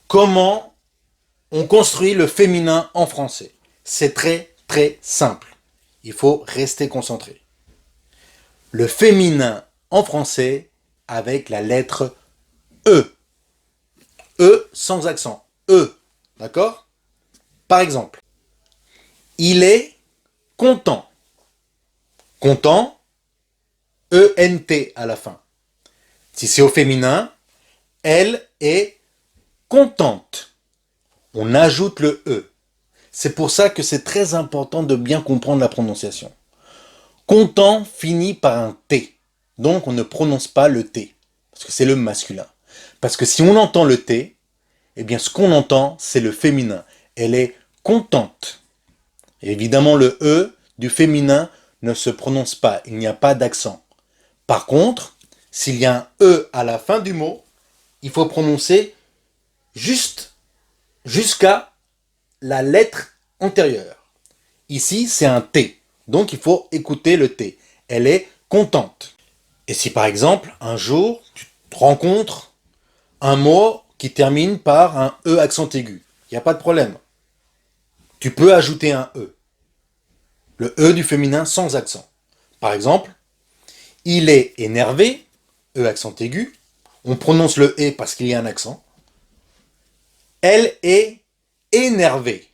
Comment on construit le féminin en français? C'est très très simple. Il faut rester concentré. Le féminin en français avec la lettre E. E sans accent. E. D'accord? Par exemple, il est content. Content, E-N-T à la fin. Si c'est au féminin, elle est contente. On ajoute le E. C'est pour ça que c'est très important de bien comprendre la prononciation. Content finit par un T. Donc on ne prononce pas le T. Parce que c'est le masculin. Parce que si on entend le T, eh bien ce qu'on entend, c'est le féminin. Elle est contente. Et évidemment, le E du féminin ne se prononce pas. Il n'y a pas d'accent. Par contre, s'il y a un E à la fin du mot, il faut prononcer juste jusqu'à la lettre antérieure. Ici, c'est un T. Donc, il faut écouter le T. Elle est contente. Et si par exemple, un jour, tu rencontres un mot qui termine par un E accent aigu, il n'y a pas de problème. Tu peux ajouter un E. Le E du féminin sans accent. Par exemple, il est énervé, E accent aigu. On prononce le E parce qu'il y a un accent. Elle est énervée.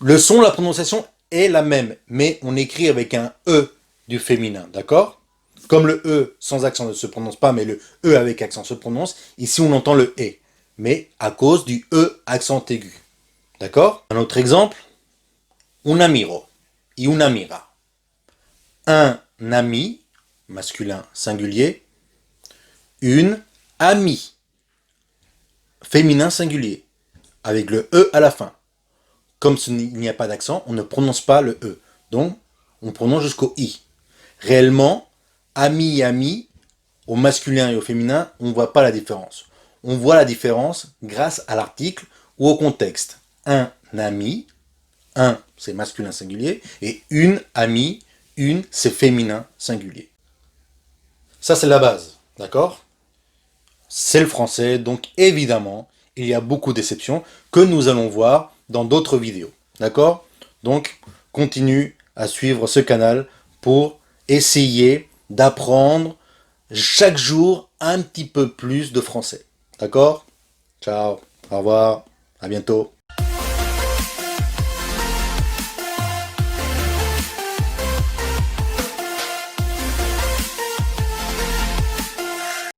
Le son, la prononciation est la même, mais on écrit avec un E du féminin, d'accord? Comme le E sans accent ne se prononce pas, mais le E avec accent se prononce, ici on entend le E, mais à cause du E accent aigu. D'accord? Un autre exemple, un amigo et una amiga. Un ami, masculin singulier, une amie, féminin singulier, avec le E à la fin. Comme il n'y a pas d'accent, on ne prononce pas le E. Donc, on prononce jusqu'au I. Réellement, ami et ami, au masculin et au féminin, on ne voit pas la différence. On voit la différence grâce à l'article ou au contexte. Un ami, un c'est masculin singulier, et une amie, une c'est féminin singulier. Ça c'est la base, d'accord? C'est le français, donc évidemment, il y a beaucoup d'exceptions que nous allons voir dans d'autres vidéos. D'accord? Donc, continue à suivre ce canal pour essayer d'apprendre chaque jour un petit peu plus de français. D'accord? Ciao, au revoir, à bientôt.